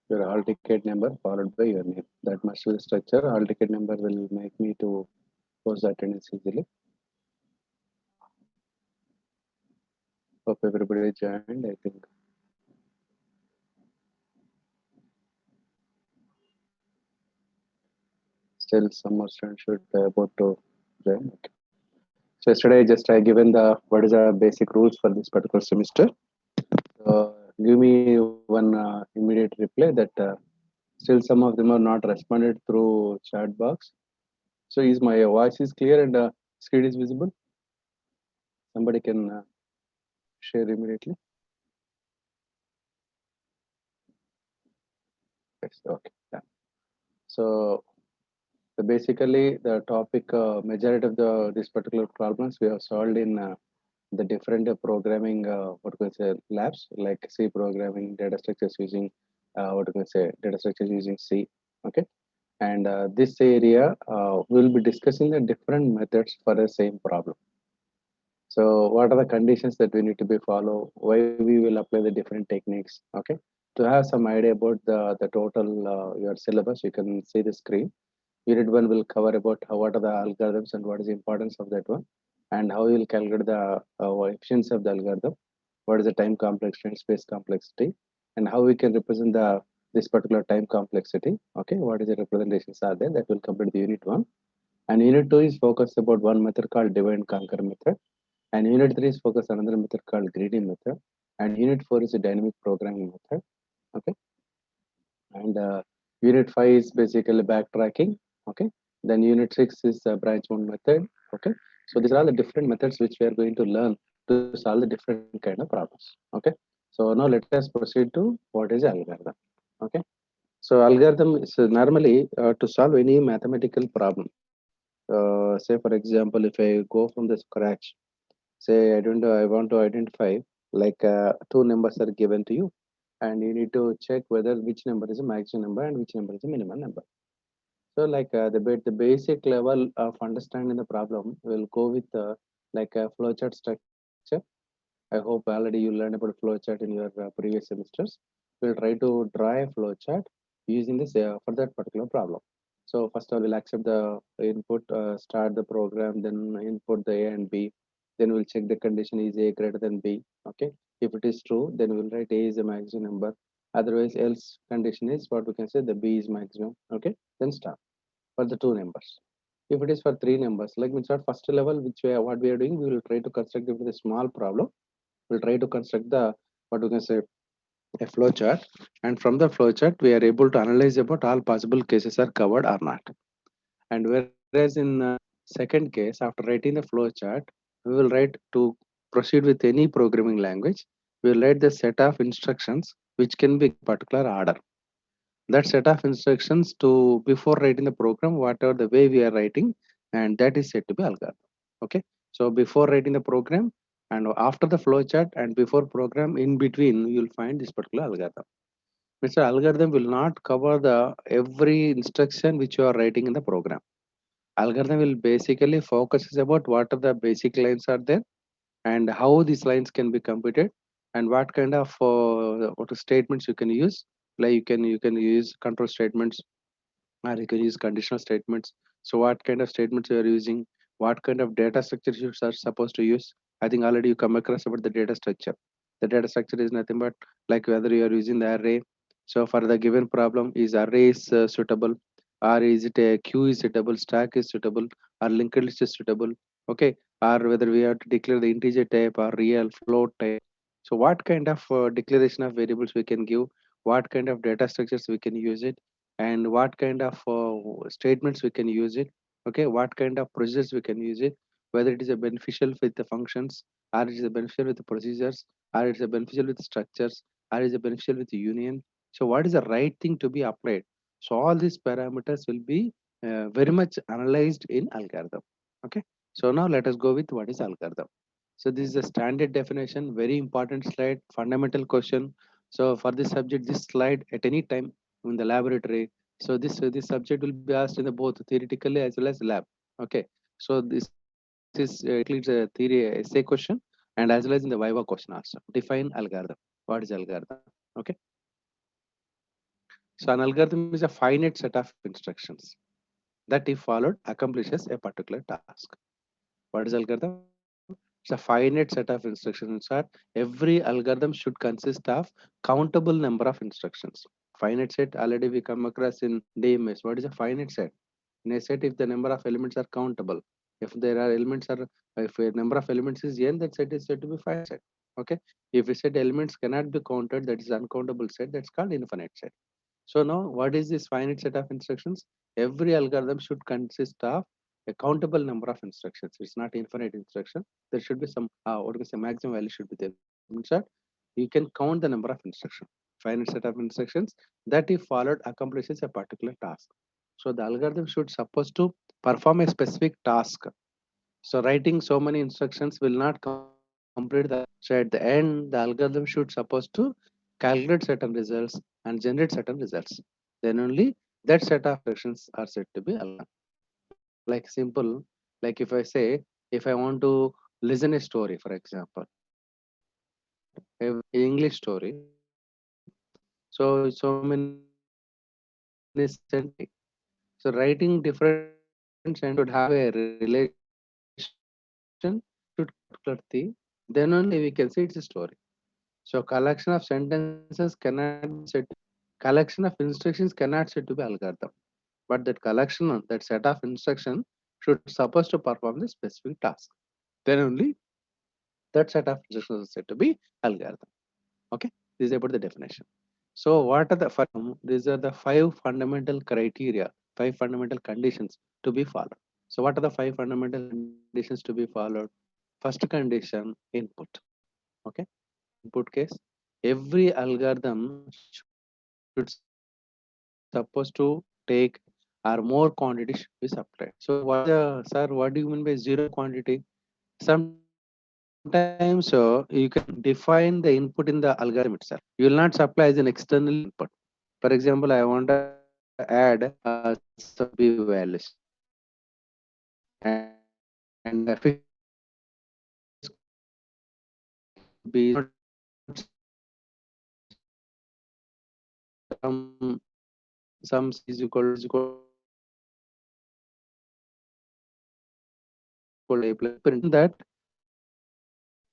your hall ticket number followed by your name. That must be the structure. Hall ticket number will make me to post the attendance easily. Hope everybody joined. I think still some more students should about to join. Okay. So yesterday I just given the what is the basic rules for this particular semester. Give me one immediate reply that still some of them are not responded through chat box. So is my voice is clear and screen is visible? Somebody can share immediately. Yes, okay. Yeah. So basically the topic majority of the this particular problems we have solved in the different programming what we say labs like C programming, data structures using what we say data structures using C. Okay, and this area we'll be discussing the different methods for the same problem. So what are the conditions that we need to be follow? Why we will apply the different techniques? Okay, to have some idea about the total your syllabus, you can see the screen. Unit 1 will cover about what are the algorithms and what is the importance of that one, and how you will calculate the efficiency of the algorithm, what is the time complexity and space complexity, and how we can represent the this particular time complexity. Okay, what is the representations are there that will complete the unit 1. And unit 2 is focused about one method called divide and conquer method, and unit 3 is focused on another method called greedy method, and unit 4 is a dynamic programming method. Okay, and unit 5 is basically backtracking. Okay, then unit 6 is branch bound method. Okay, so these are all the different methods which we are going to learn to solve the different kind of problems. Okay, so now let us proceed to what is algorithm. Okay, so algorithm is normally to solve any mathematical problem. Say for example, if I go from the scratch, say I don't know, I want to identify like two numbers are given to you, and you need to check whether which number is a maximum number and which number is a minimum number. So like the basic level of understanding the problem will go with like a flowchart structure. I hope already you learned about flowchart in your previous semesters. We'll try to draw a flowchart using this for that particular problem. So first of all, we'll accept the input, start the program, then input the A and B. Then we'll check the condition is A greater than B. Okay. If it is true, then we'll write A is the maximum number. Otherwise, else condition is what we can say the B is maximum. Okay. Then start for the two numbers. If it is for three numbers, like we start first level, which we are, what we are doing, we will try to construct it with a small problem. We'll try to construct the what we can say a flow chart, and from the flow chart we are able to analyze about all possible cases are covered or not. And whereas in second case, after writing the flow chart, we will write to proceed with any programming language. We will write the set of instructions which can be particular order. That set of instructions to before writing the program, whatever the way we are writing, and that is said to be algorithm. Okay. So before writing the program and after the flow chart and before program in between, you will find this particular algorithm. Mr. Algorithm will not cover the every instruction which you are writing in the program. Algorithm will basically focuses about what are the basic lines are there and how these lines can be computed and what kind of what statements you can use. Like you can use control statements or you can use conditional statements. So what kind of statements you are using, what kind of data structures you are supposed to use. I think already you come across about the data structure. The data structure is nothing but like whether you are using the array. So for the given problem, is array is suitable, or is it a queue is suitable, stack is suitable, or linked list is suitable. Okay, or whether we have to declare the integer type or real float type. So what kind of declaration of variables we can give, what kind of data structures we can use it, and what kind of statements we can use it. Okay, what kind of procedures we can use it, whether it is a beneficial with the functions, or it is a beneficial with the procedures, or it is a beneficial with structures, or it is a beneficial with the union. So what is the right thing to be applied? So all these parameters will be very much analyzed in algorithm. Okay, so now let us go with what is algorithm. So this is a standard definition, very important slide, fundamental question. So for this subject, this slide at any time in the laboratory. So this subject will be asked in the both theoretically as well as lab. Okay. So this is includes a theory essay question and as well as in the Viva question also. Define algorithm. What is algorithm? Okay. So an algorithm is a finite set of instructions that, if followed, accomplishes a particular task. What is algorithm? It's a finite set of instructions. Every algorithm should consist of countable number of instructions. Finite set already we come across in DMS. What is a finite set? In a set, if the number of elements are countable, if there are elements are, if a number of elements is n, that set is said to be finite set. Okay. If we said elements cannot be counted, that is uncountable set. That's called infinite set. So now, what is this finite set of instructions? Every algorithm should consist of a countable number of instructions. It's not infinite instruction. There should be some, what is the maximum value should be there. Means that you can count the number of instructions. Finite set of instructions that, if followed, accomplishes a particular task. So the algorithm should supposed to perform a specific task. So writing so many instructions will not complete the task. So at the end, the algorithm should supposed to calculate certain results and generate certain results. Then only that set of instructions are said to be algorithm. Like simple, like if I say, if I want to listen a story, for example, a English story. So many sentences are there. So writing different sentences should have a relation should particular thing. Then only we can say it's a story. So collection of sentences cannot be said to be collection of instructions cannot said to be algorithm. But that collection, that set of instruction should supposed to perform the specific task. Then only that set of instructions is said to be algorithm. Okay, this is about the definition. So what are the these are the five fundamental criteria, five fundamental conditions to be followed. So what are the five fundamental conditions to be followed? First condition, input. Okay, input case, every algorithm should supposed to take or more quantities should be supplied. So what is the, sir, what do you mean by zero quantity? Sometimes you can define the input in the algorithm itself. You will not supply as an external input. For example, I want to add some b values, and fixed could be some c is equal to a plus b, that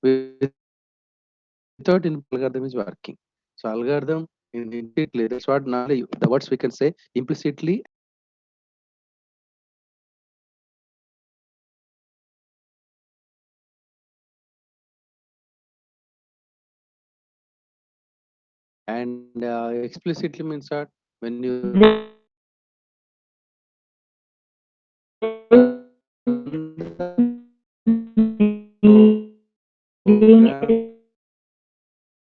without input algorithm is working. So algorithm implicitly, that's what normally the words we can say implicitly accept the input. And explicitly means that when you run the Meeting program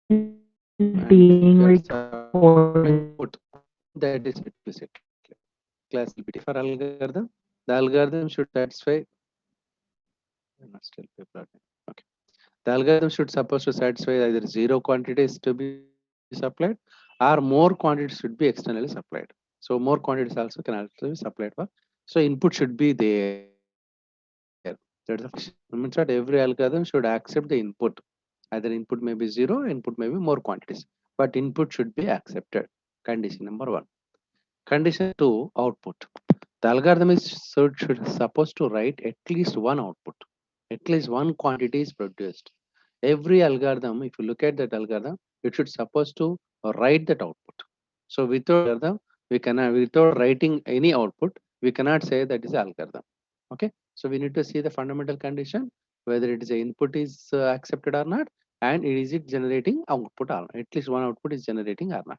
is and being if you are recorded. supplying input, that is explicit. Class will be for algorithm. The algorithm should satisfy. Still people are okay. The algorithm should supposed to satisfy either zero quantities to be supplied or more quantities should be externally supplied. So more quantities also can also be supplied for. So input should be there. That's the first condition. It means that every algorithm should accept the input. Either input may be zero, input may be more quantities, but input should be accepted. Condition number one. Condition two, output. The algorithm is should supposed to write at least one output. At least one quantity is produced. Every algorithm, if you look at that algorithm, it should supposed to write that output. So without algorithm, we cannot, without writing any output, we cannot say that is algorithm. Okay. So we need to see the fundamental condition, whether it is a input is accepted or not, and is it generating output or not. At least one output is generating or not.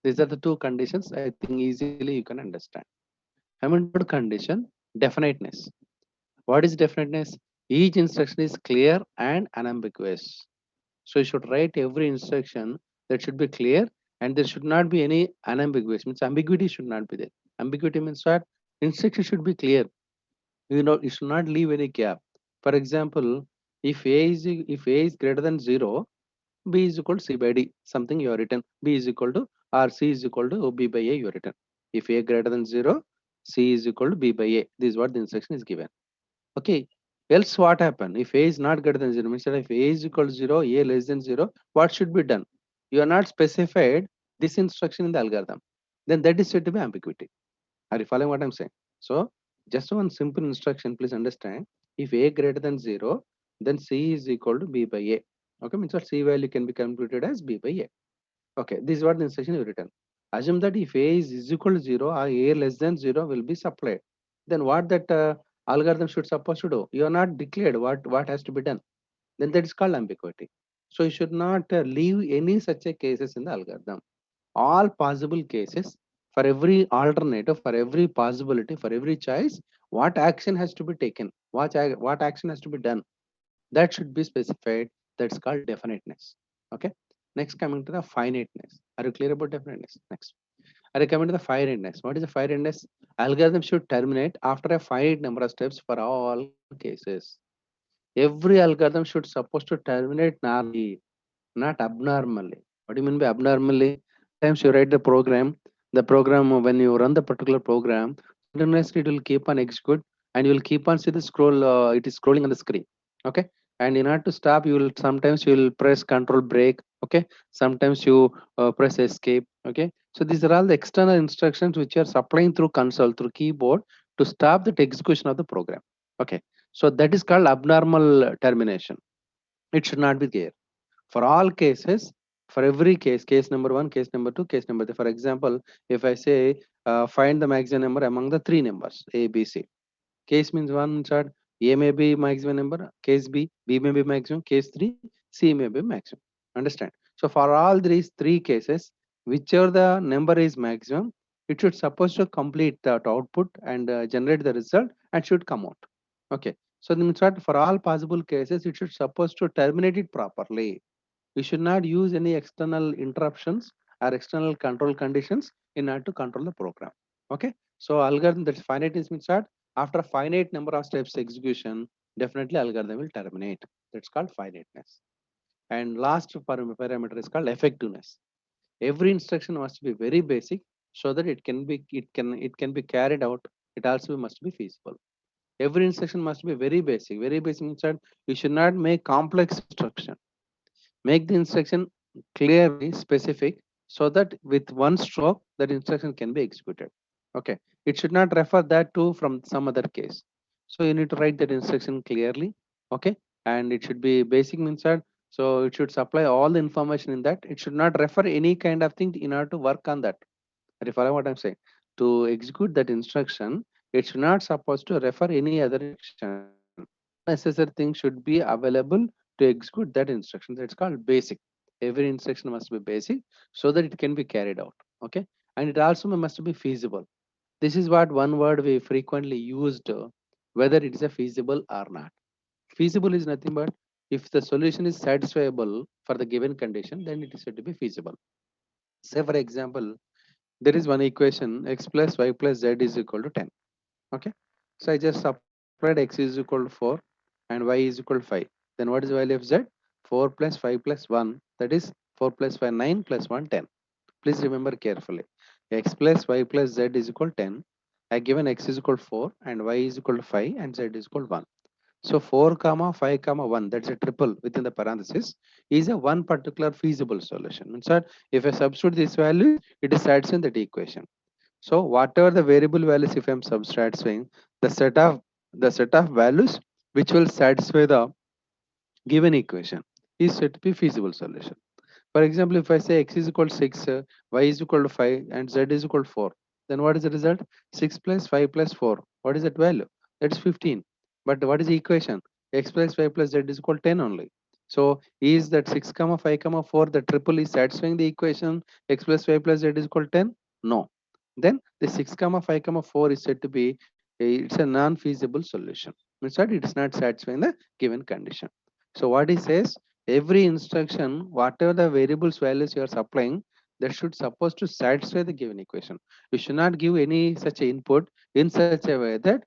These are the two conditions. I think easily you can understand. I mean, third condition, definiteness. What is definiteness? Each instruction is clear and unambiguous. So you should write every instruction that should be clear, and there should not be any unambiguous. Means ambiguity should not be there. Ambiguity means what? Instruction should be clear. You know, you should not leave any gap. For example, if a is greater than zero, b is equal to c by d. Something you are written. B is equal to or c is equal to b by a you are written. If a greater than zero, c is equal to b by a. This is what the instruction is given. Okay. Else what happen? If a is not greater than zero, means that if a is equal to zero, a less than zero, what should be done? You are not specified this instruction in the algorithm. then that is said to be ambiguity. Are you following what I'm saying? So just one simple instruction, please understand. If a greater than 0, then c is equal to b by a. Okay, means what, c value can be computed as b by a. Okay, this is what the instruction is written. Assume that if a is equal to 0 or a less than 0 will be supplied. Then what that algorithm should supposed to do? You are not declared what has to be done. Then that is called ambiguity. So you should not leave any such a cases in the algorithm. All possible cases, for every alternative, for every possibility, for every choice, what action has to be taken, what action has to be done, that should be specified. That's called definiteness. Okay. Next, coming to the finiteness. Are you clear about definiteness? Next, are you coming to the finiteness? What is the finiteness? Algorithm should terminate after a finite number of steps for all cases. Every algorithm should supposed to terminate normally, not abnormally. What do you mean by abnormally? Sometimes you write the program when you run the particular program, continuously it will keep on execute and you will keep on see the scroll. It is scrolling on the screen. Okay, and in order to stop, you will sometimes you will press control break. Okay, sometimes you press escape. Okay, so these are all the external instructions which are supplying through console through keyboard to stop the execution of the program. Okay, so that is called abnormal termination. It should not be there for all cases. For every case number one, case number two, case number three. For example, if I say find the maximum number among the three numbers a b c, case means one chart, a may be maximum number, case b may be maximum, case 3, c may be maximum. Understand? So for all these three cases, whichever the number is maximum, it should supposed to complete that output and generate the result and should come out. Okay, so in short, for all possible cases, it should supposed to terminate it properly. We should not use any external interruptions or external control conditions in order to control the program. Okay, so algorithm, that's finite is means that after a finite number of steps execution, definitely algorithm will terminate. That's called finiteness. And last parameter is called effectiveness. Every instruction must be very basic so that it can be carried out. It also must be feasible. Every instruction must be very basic. Very basic means that you should not make complex instruction. Make the instruction clearly specific so that with one stroke that instruction can be executed. Okay, it should not refer that to from some other case. So you need to write that instruction clearly. Okay, and it should be basic means that, so it should supply all the information in that. It should not refer any kind of thing in order to work on that. Are you follow what I'm saying? To execute that instruction, it should not supposed to refer any other instruction. All necessary things should be available to execute that instruction. That's called basic. Every instruction must be basic so that it can be carried out. Okay, and it also must be feasible. This is what one word we frequently used, whether it is a feasible or not. Feasible is nothing but if the solution is satisfiable for the given condition, then it is said to be feasible. Say for example, there is one equation x plus y plus z is equal to 10. Okay, so I just supplied x is equal to 4 and y is equal to 5. Then what is the value of z? 4 plus 5 plus 1, that is 4 plus 5 9 plus 1 10. Please remember carefully, x plus y plus z is equal to 10. I given x is equal to 4 and y is equal to 5 and z is equal to 1. So 4 comma 5 comma 1, that's a triple within the parenthesis, is a one particular feasible solution. Means that if I substitute this value, it is satisfying that equation. So whatever the variable values, if I'm subtracting, the set of values which will satisfy the given equation is said to be feasible solution. For example, if I say x is equal to 6, y is equal to 5, and z is equal to 4, then what is the result? 6 plus 5 plus 4. What is that value? That's 15. But what is the equation? X plus 5 plus z is equal to 10 only. So is that 6 comma 5 comma 4 the triple is satisfying the equation x plus 5 plus z is equal to 10? No. Then the 6 comma 5 comma 4 is said to be it's a non-feasible solution. Means that it is not satisfying the given condition. So what he says, every instruction, whatever the variables values you are supplying, that should supposed to satisfy the given equation. You should not give any such input in such a way that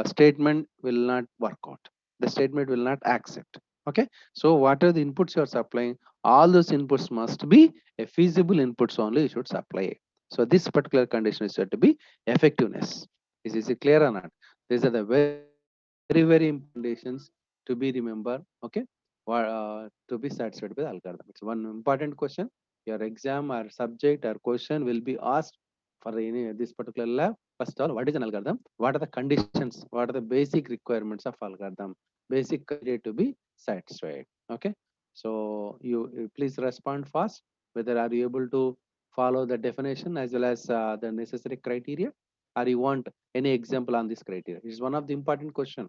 statement will not work out. The statement will not accept. Okay. So whatever the inputs you are supplying, all those inputs must be a feasible inputs only you should supply. So this particular condition is said to be effectiveness. Is it clear or not? These are the very, very important conditions to be remembered. Okay, to be satisfied with algorithm. It's one important question. Your exam or subject or question will be asked for this particular lab, first of all, what is an algorithm? What are the conditions? What are the basic requirements of algorithm? Basic criteria to be satisfied. Okay. So you please respond fast. Whether are you able to follow the definition as well as the necessary criteria, or you want any example on this criteria? It is one of the important question.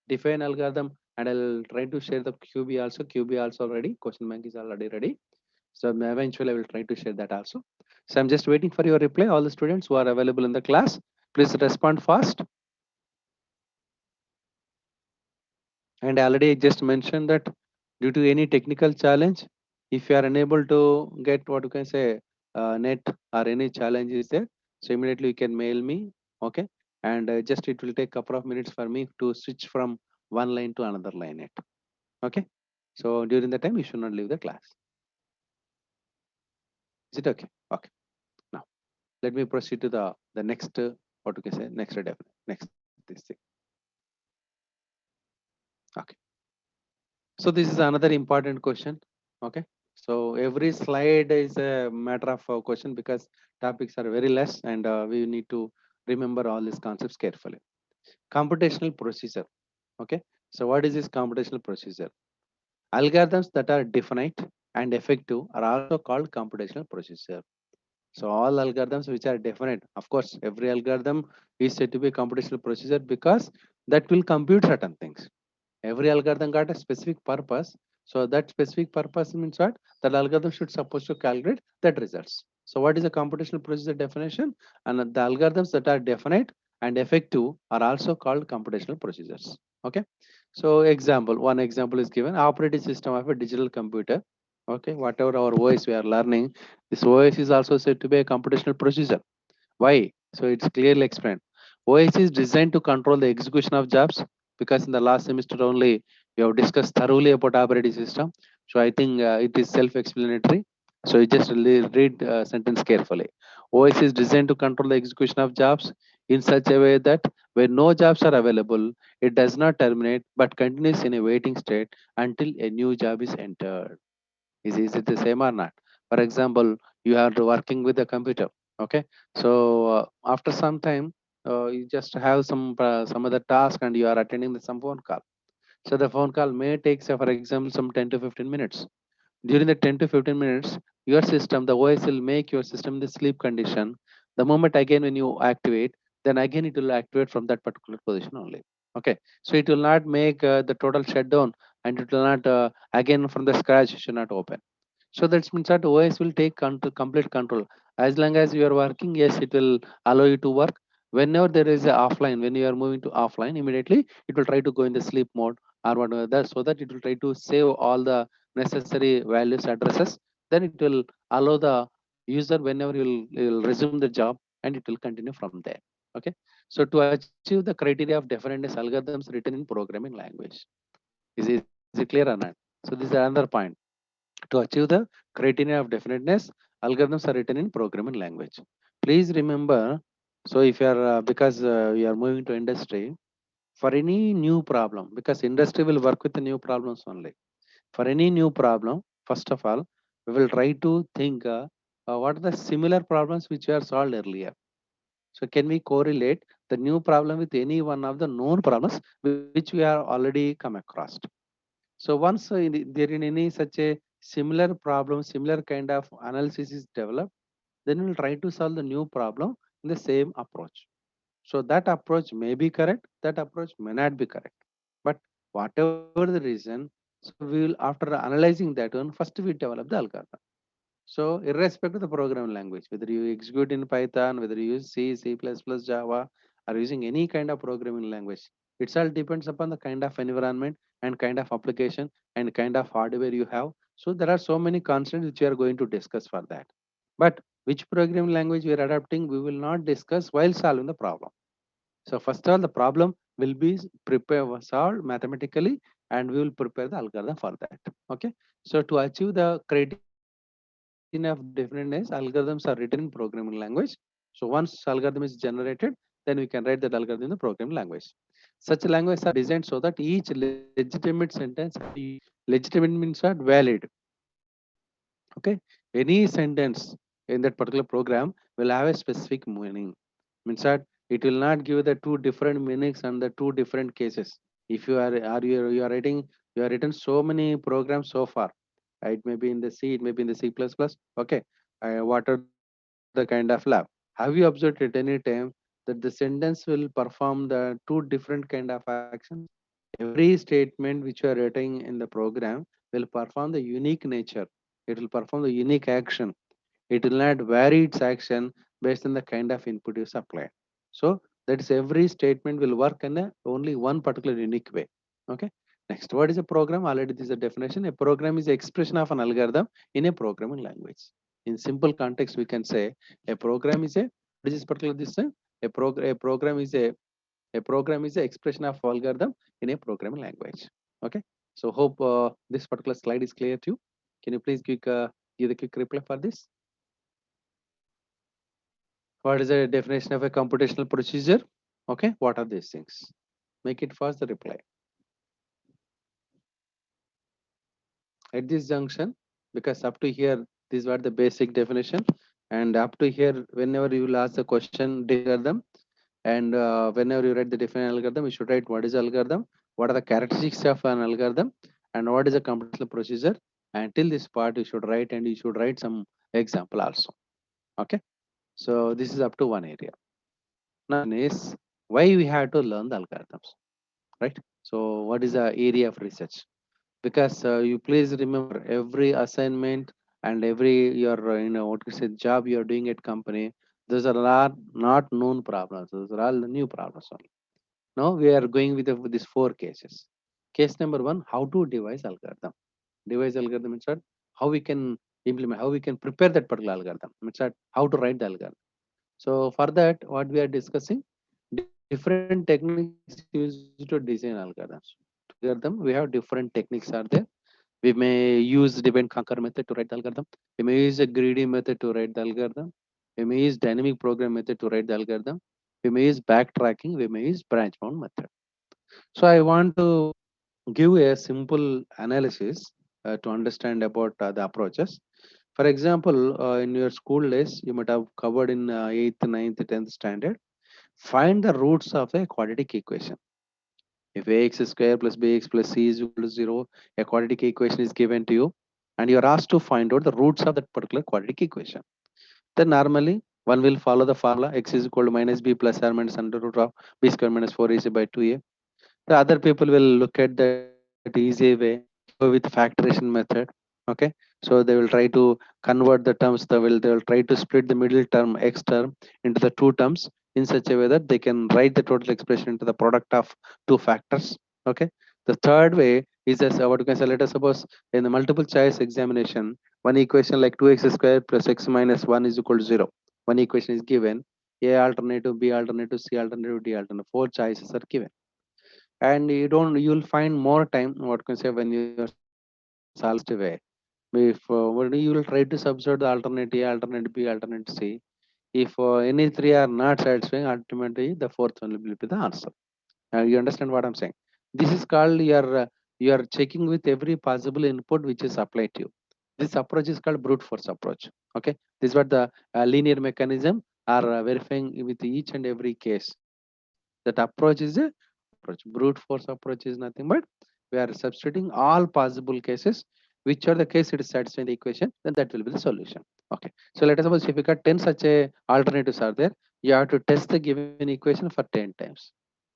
Define algorithm, and I'll try to share the QB also. QB also already. Question bank is already ready. So eventually I will try to share that also. So I'm just waiting for your reply. All the students who are available in the class, please respond fast. And I already just mentioned that due to any technical challenge, if you are unable to get what you can say net or any challenge is there, so immediately you can mail me. Okay. And just it will take a couple of minutes for me to switch from one line to another line net. Okay. So during the time you should not leave the class. Is it okay? Okay. Now let me proceed to the next what you can say next next this thing. Okay. So this is another important question. Okay. So every slide is a matter of question because topics are very less and we need to remember all these concepts carefully. Computational procedure. Okay. So what is this computational procedure? Algorithms that are definite and effective are also called computational procedure. So all algorithms which are definite, of course, every algorithm is said to be a computational procedure because that will compute certain things. Every algorithm got a specific purpose. So that specific purpose means what? That algorithm should supposed to calculate that results. So what is a computational procedure definition? And the algorithms that are definite and effective are also called computational procedures. Okay. So one example is given operating system of a digital computer. Okay. Whatever our OS we are learning, this OS is also said to be a computational procedure. Why? So it's clearly explained. OS is designed to control the execution of jobs because in the last semester only we have discussed thoroughly about operating system. So I think it is self-explanatory. So you just read sentence carefully. OS is designed to control the execution of jobs in such a way that when no jobs are available, it does not terminate but continues in a waiting state until a new job is entered. Is it the same or not? For example, you are working with a computer. Okay. So after some time, you just have some other task and you are attending some phone call. So the phone call may take, say, for example, some 10 to 15 minutes. During the 10 to 15 minutes, your system, the OS will make your system in the sleep condition. The moment again when you activate, then again it will activate from that particular position only. Okay. So it will not make the total shutdown and it will not again from the scratch, it should not open. So that means that OS will take complete control. As long as you are working, yes, it will allow you to work. Whenever there is a offline, when you are moving to offline, immediately it will try to go in the sleep mode or whatever that, so that it will try to save all the necessary values addresses. Then it will allow the user whenever you'll resume the job and it will continue from there. Okay. So to achieve the criteria of definiteness, algorithms written in programming language. Is it clear or not? So this is another point. To achieve the criteria of definiteness, algorithms are written in programming language. Please remember, so if you are, because you are moving to industry, for any new problem, because industry will work with the new problems only. For any new problem, first of all, we will try to think what are the similar problems which were solved earlier. So can we correlate the new problem with any one of the known problems which we are already come across? So once there in any such a similar problem, similar kind of analysis is developed, then we'll try to solve the new problem in the same approach. So that approach may be correct, that approach may not be correct. But whatever the reason, so we will after analyzing that one, first we develop the algorithm. So irrespective of the programming language, whether you execute in Python, whether you use C, C++, Java, or using any kind of programming language, it all depends upon the kind of environment and kind of application and kind of hardware you have. So there are so many constants which we are going to discuss for that. But which programming language we are adapting, we will not discuss while solving the problem. So first of all, the problem will be prepared, solved mathematically, and we will prepare the algorithm for that. Okay. So to achieve the criteria of definiteness, algorithms are written in programming language. So once algorithm is generated, then we can write that algorithm in the programming language. Such languages are designed so that each legitimate sentence, legitimate means what? Valid. Okay. Any sentence, in that particular program will have a specific meaning. Means that it will not give the two different meanings and the two different cases. If you are writing, you are written so many programs so far. It may be in the C, it may be in the C++. Okay, what are the kind of lab? Have you observed at any time that the sentence will perform the two different kind of actions? Every statement which you are writing in the program will perform the unique nature. It will perform the unique action. It will not vary its action based on the kind of input you supply. So that is every statement will work in only one particular unique way. Okay. Next, what is a program? Already this is a definition. A program is the expression of an algorithm in a programming language. In simple context, we can say a program is a what is this particular this thing? A program is a program is the expression of algorithm in a programming language. Okay. So hope this particular slide is clear to you. Can you please give the quick reply for this? What is the definition of a computational procedure? Okay, what are these things? Make it fast the reply. At this junction, because up to here, these were the basic definition. And up to here, whenever you will ask the question, algorithm, and whenever you write the definite algorithm, you should write what is algorithm, what are the characteristics of an algorithm, and what is a computational procedure. And till this part, you should write, and you should write some example also. Okay, so this is up to one area. Now is why we have to learn the algorithms, right? So what is the area of research? Because you please remember every assignment and every your what you say job you are doing at company, those are not known problems. Those are all the new problems only. Now we are going with these four cases. Case number one: how to devise algorithm. Devise algorithm means that how we can implement, how we can prepare that particular algorithm. Means that how to write the algorithm. So for that, what we are discussing, different techniques used to design algorithms. To design algorithm, we have different techniques are there. We may use divide and conquer method to write the algorithm. We may use a greedy method to write the algorithm. We may use dynamic program method to write the algorithm. We may use backtracking. We may use branch bound method. So I want to give a simple analysis to understand about the approaches. For example, in your school days, you might have covered in 8th, 9th, 10th standard. Find the roots of a quadratic equation. If ax square plus bx plus c is equal to 0, a quadratic equation is given to you, and you are asked to find out the roots of that particular quadratic equation. Then normally one will follow the formula x is equal to minus b plus or minus under root of b square minus 4ac by 2a. The other people will look at that easy way, go with factorization method. Okay, so they will try to convert the terms. They will try to split the middle term x term into the two terms in such a way that they can write the total expression into the product of two factors. Okay, the third way is as what you can say. Let us suppose in the multiple choice examination, one equation like 2x square plus x minus 1 is equal to 0. One equation is given. A alternative, B alternative, C alternative, D alternative. Four choices are given, and you'll find more time what can say when you're solving the fastest way. If when you will try to substitute the alternate A, alternate B, alternate C, if any three are not satisfying, ultimately the fourth one will be the answer. You understand what I'm saying? This is called you are checking with every possible input which is applied to you. This approach is called brute force approach. Okay, this is what the linear mechanism are verifying with each and every case. That approach is a approach. Brute force approach is nothing but we are substituting all possible cases. Which are the case it is satisfying the equation, then that will be the solution. Okay. So let us suppose if you got 10 such a alternatives are there, you have to test the given equation for 10 times.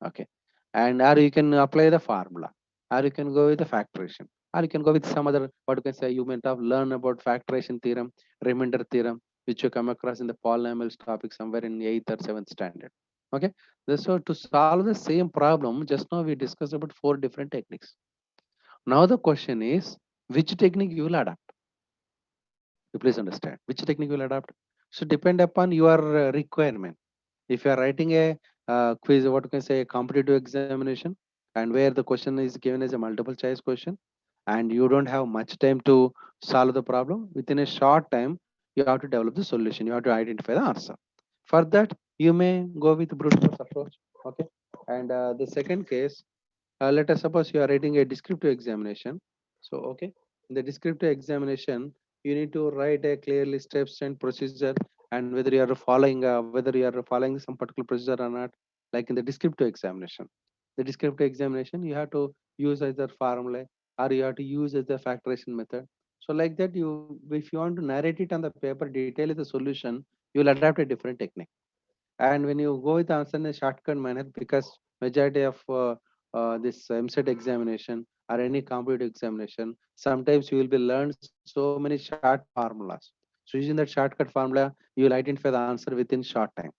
Okay. And or you can apply the formula, or you can go with the factorization, or you can go with some other what you can say. You might have learned about factorization theorem, remainder theorem, which you come across in the polynomials topic somewhere in 8th or 7th standard. Okay. So to solve the same problem, just now we discussed about four different techniques. Now the question is, which technique you will adopt? You please understand which technique you will adopt. So depend upon your requirement. If you are writing a quiz, what you can say, a competitive examination, and where the question is given as a multiple choice question, and you don't have much time to solve the problem, within a short time, you have to develop the solution. You have to identify the answer. For that, you may go with brute force approach. Okay. And the second case, let us suppose you are writing a descriptive examination. So, okay, in the descriptive examination, you need to write a clearly steps and procedure, and whether you are following some particular procedure or not. Like in the descriptive examination, you have to use either formula or you have to use as the factorization method. So like that, you if you want to narrate it on the paper, detail the solution, you will adapt a different technique. And when you go with the answer in a shortcut manner, because majority of this MSET examination or any competitive examination, sometimes you will be learned so many shortcut formulas. So using that shortcut formula, you will identify the answer within short time.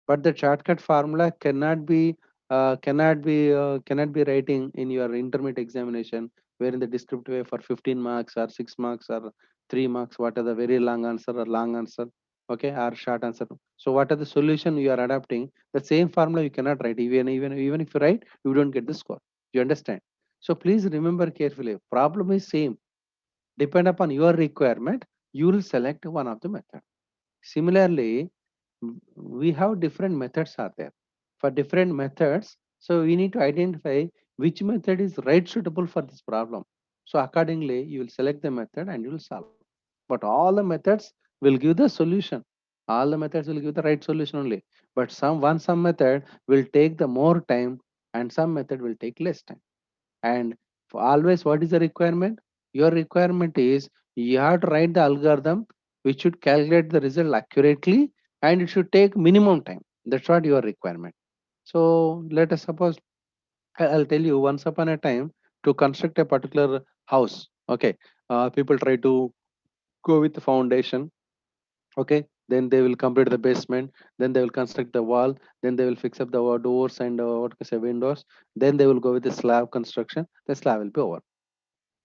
But the shortcut formula cannot be writing in your intermediate examination, where in the descriptive way for 15 marks or 6 marks or 3 marks, what are the very long answer or long answer, okay, or short answer. So what are the solution you are adapting? The same formula you cannot write. Even if you write, you don't get the score. You understand? So please remember carefully. Problem is same. Depend upon your requirement, you will select one of the method. Similarly, we have different methods are there. For different methods, so we need to identify which method is right suitable for this problem. So accordingly, you will select the method and you will solve. But all the methods will give the solution. All the methods will give the right solution only. But some method will take the more time and some method will take less time. And for always, what is the requirement? Your requirement is you have to write the algorithm which should calculate the result accurately and it should take minimum time. That's what your requirement. So let us suppose I'll tell you once upon a time, to construct a particular house. Okay, people try to go with the foundation. Okay, then they will complete the basement, then they will construct the wall, then they will fix up the doors and what can I say windows, then they will go with the slab construction. The slab will be over.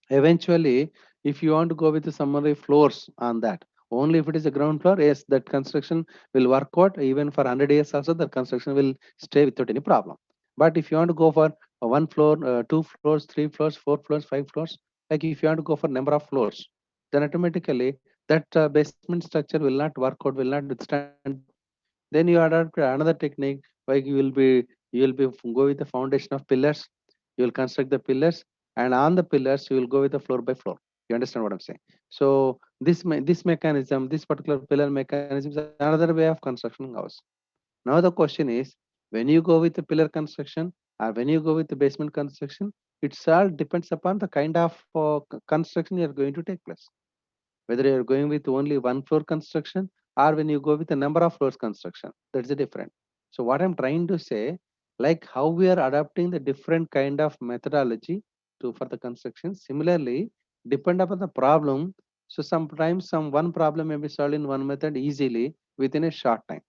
Eventually, if you want to go with the summary floors on that, only if it is a ground floor, yes, that construction will work out. Even for 100 years also, the construction will stay without any problem. But if you want to go for one floor, two floors, three floors, four floors, five floors, like if you want to go for number of floors, then automatically that basement structure will not work out, will not withstand the load. Then you adopt another technique, like you will be go with the foundation of pillars. You will construct the pillars, and on the pillars you will go with the floor by floor. You understand what I'm saying? So this mechanism, this particular pillar mechanism is another way of constructing house. Now the question is, when you go with the pillar construction or when you go with the basement construction, it's all depends upon the kind of construction you are going to take place, whether you're going with only one floor construction or when you go with a number of floors construction. That's the different. So what I'm trying to say, like how we are adapting the different kind of methodology to for the construction, similarly depend upon the problem. So sometimes some one problem may be solved in one method easily within a short time.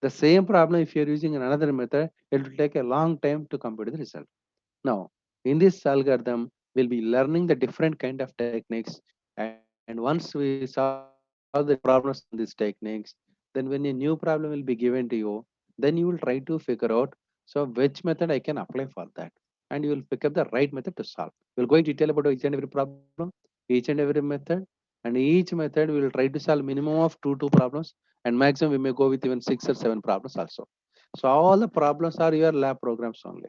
The same problem, if you're using another method, it will take a long time to compute the result. Now, in this algorithm, we'll be learning the different kind of techniques. And once we solve the different problems on these techniques, then when a new problem will be given to you, then you will try to figure out, so which method I can apply for that. And you will pick up the right method to solve. We'll go in detail about each and every problem, each and every method, and each method we will try to solve minimum of two problems, and maximum we may go with even 6 or 7 problems also. So all the problems are your lab programs only.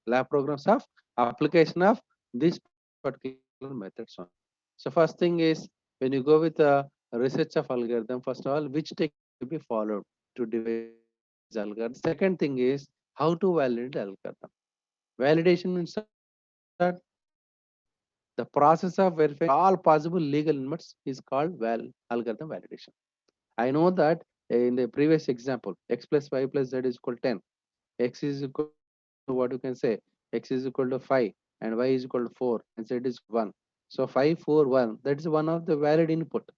Lab programs of application of this particular methods only. So first thing is, when you go with the research of algorithm, first of all, which technique to be followed to devise algorithm. Second thing is how to validate the algorithm. Validation means that the process of verifying all possible legal inputs is called algorithm validation. I know that in the previous example, x plus y plus z is equal to 10, x is equal to what you can say, x is equal to 5 and y is equal to 4 and z is equal to 1. So 5 4 1, that is one of the valid input.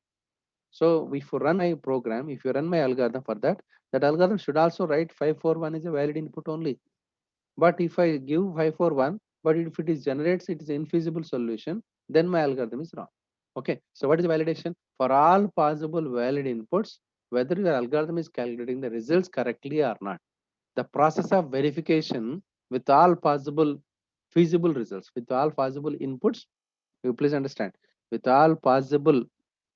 So if you run my program, if you run my algorithm for that, that algorithm should also write 541 is a valid input only. But if I give 541, but if it is generates it is infeasible solution, then my algorithm is wrong. Okay, so what is validation? For all possible valid inputs, whether your algorithm is calculating the results correctly or not, the process of verification with all possible feasible results, with all possible inputs, you please understand, with all possible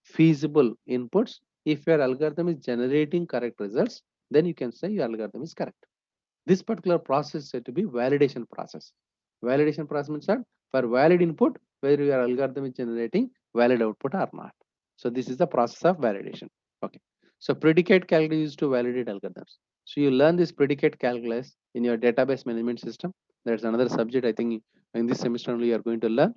feasible inputs, if your algorithm is generating correct results, then you can say your algorithm is correct. This particular process is said to be validation process. Validation process means that for valid input, whether your algorithm is generating valid output or not. So this is the process of validation. Okay. So predicate calculus used to validate algorithms. So you learn this predicate calculus in your database management system. That's another subject I think in this semester only you are going to learn,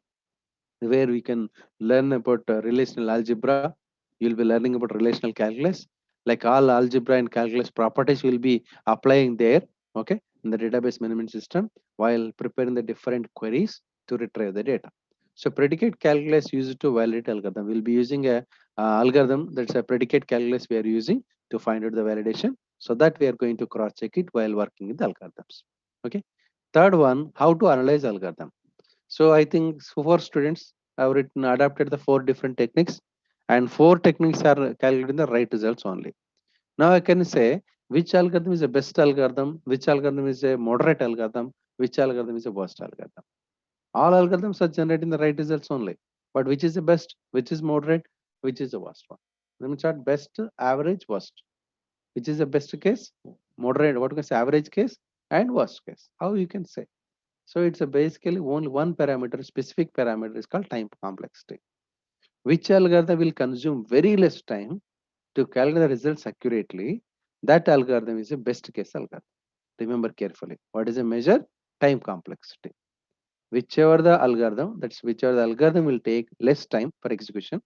where we can learn about relational algebra. You'll be learning about relational calculus. Like all algebra and calculus properties will be applying there, okay, in the database management system while preparing the different queries to retrieve the data. So predicate calculus used to validate algorithm. We'll be using a algorithm, that's a predicate calculus we are using to find out the validation. So that we are going to cross check it while working with the algorithms. Okay. Third one, how to analyze algorithm. So I think for students, I've written adapted the four different techniques, and four techniques are calculating the right results only. Now I can say which algorithm is the best algorithm, which algorithm is a moderate algorithm, which algorithm is a worst algorithm. All algorithms are generating the right results only, but which is the best, which is moderate, which is the worst one. Let me chart best, average, worst. Which is the best case, moderate, what you can say, average case, and worst case. How you can say? So it's a basically only one parameter, specific parameter is called time complexity. Which algorithm will consume very less time to calculate the results accurately? That algorithm is a best case algorithm. Remember carefully. What is a measure? Time complexity. Whichever the algorithm, that's whichever the algorithm will take less time for execution.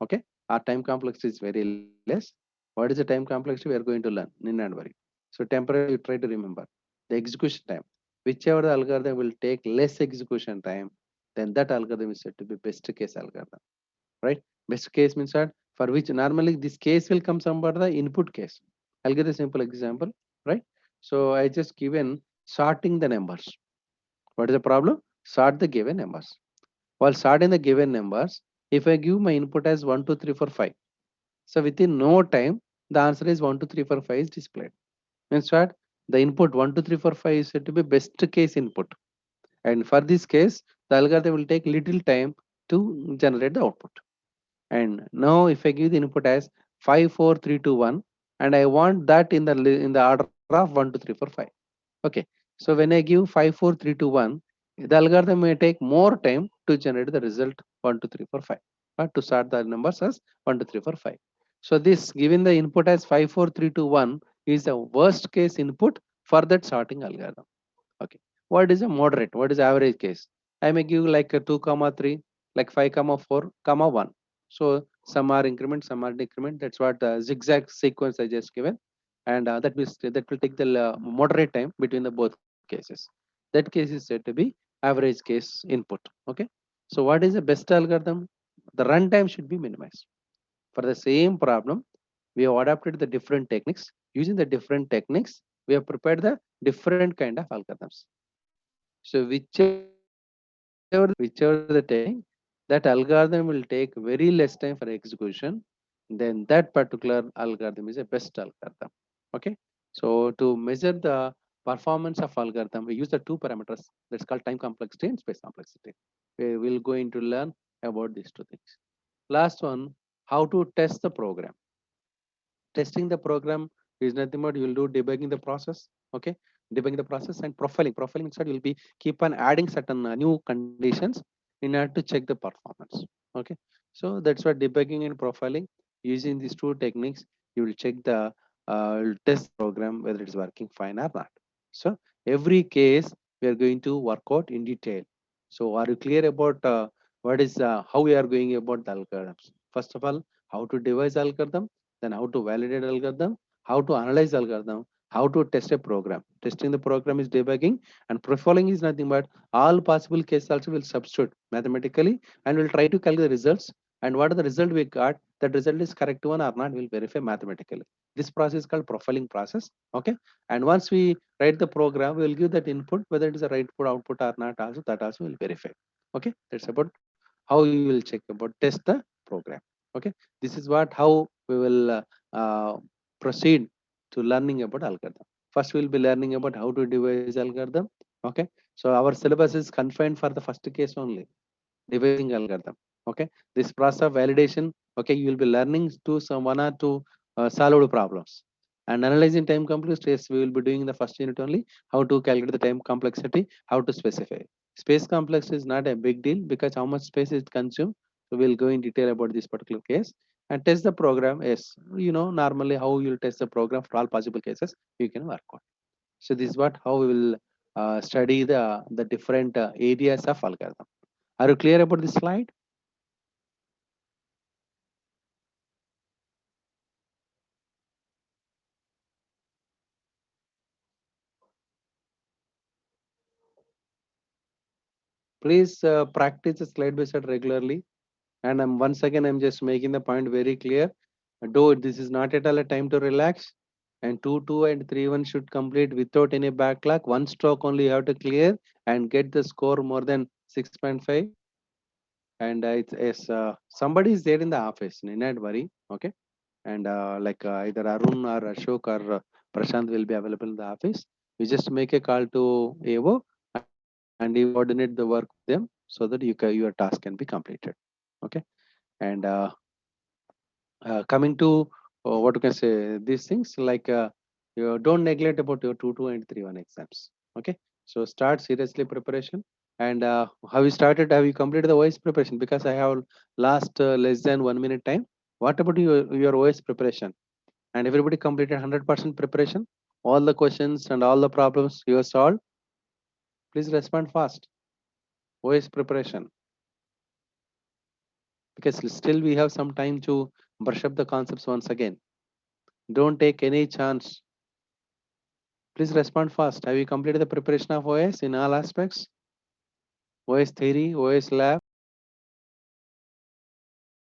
Okay. Our time complexity is very less. What is the time complexity? We are going to learn. Need not worry. So temporarily you try to remember the execution time. Whichever the algorithm will take less execution time, then that algorithm is said to be best case algorithm. Right? Best case means that for which normally this case will come somewhere the input case. I'll give a simple example, right? So I just given sorting the numbers. What is the problem? Sort the given numbers. While sorting the given numbers, if I give my input as 1, 2, 3, 4, 5, so within no time, the answer is 1, 2, 3, 4, 5 is displayed. Means what? The input 1, 2, 3, 4, 5 is said to be best case input. And for this case, the algorithm will take little time to generate the output. And now if I give the input as 5, 4, 3, 2, 1, and I want that in the order of 1, 2, 3, 4, 5. Okay. So when I give 5, 4, 3, 2, 1, the algorithm may take more time to generate the result 1, 2, 3, 4, 5. To sort the numbers as 1, 2, 3, 4, 5. So this given the input as 5, 4, 3, 2, 1 is the worst case input for that sorting algorithm. Okay. What is a moderate? What is average case? I may give like a 2 comma 3, like 5 comma 4 comma 1. So some are increment, some are decrement. That's what the zigzag sequence I just given, and that will take the moderate time between the both cases. That case is said to be average case input. Okay. So what is the best algorithm? The runtime should be minimized. For the same problem, we have adapted the different techniques. Using the different techniques, we have prepared the different kind of algorithms. So whichever the technique, that algorithm will take very less time for execution, then that particular algorithm is a best algorithm. Okay. So to measure the performance of algorithm, we use the two parameters that's called time complexity and space complexity. We will going to learn about these two things. Last one, how to test the program. Testing the program is nothing but you'll do debugging the process. Okay. Debugging the process and profiling means that you'll be keep on adding certain new conditions in order to check the performance. Okay. So that's what debugging and profiling. Using these two techniques, you will check the test program whether it's working fine or not. So every case we are going to work out in detail. So are you clear about what is how we are going about the algorithms? First of all, how to devise algorithm, then how to validate algorithm, how to analyze algorithm, how to test a program. Testing the program is debugging, and profiling is nothing but all possible cases also will substitute mathematically and will try to calculate the results. And what are the result we got? That result is correct one or not, we'll verify mathematically. This process is called profiling process. Okay. And once we write the program, we will give that input, whether it is a right output or not, also that also will verify. Okay. That's about how you will check about test the program. Okay. This is what how we will uh, proceed to learning about algorithm. First we'll be learning about how to devise algorithm. Okay. So our syllabus is confined for the first case only, devising algorithm. Okay. This process of validation, okay, you will be learning to some one or two solved problems. And analyzing time complexity, yes, we will be doing in the first unit only, how to calculate the time complexity, how to specify. Space complexity is not a big deal because how much space is consumed. So we'll go in detail about this particular case. and test the program. Yes, you know, normally how you'll test the program for all possible cases, you can work on. So this is what how we will study the different areas of algorithm. Are you clear about this slide? Please practice the slide by slide regularly. And once again, I'm just making the point very clear. Though this is not at all a time to relax. And 2, 2 and 3, 1 should complete without any backlog. One stroke only you have to clear and get the score more than 6.5. And somebody is there in the office. Need not worry. Okay. And either Arun or Ashok or Prashant will be available in the office. You just make a call to AO and you coordinate the work with them so that your task can be completed. Okay. And coming to what you can say, these things you don't neglect about your 2, 2 and 3, 1 exams. Okay. So start seriously preparation. And have you started? Have you completed the voice preparation? Because I have last less than 1 minute time. What about your voice preparation? And everybody completed 100% preparation, all the questions and all the problems you have solved. Please respond fast. Voice preparation, because still we have some time to brush up the concepts once again. Don't take any chance. Please respond fast. Have you completed the preparation of OS in all aspects? OS theory, OS lab,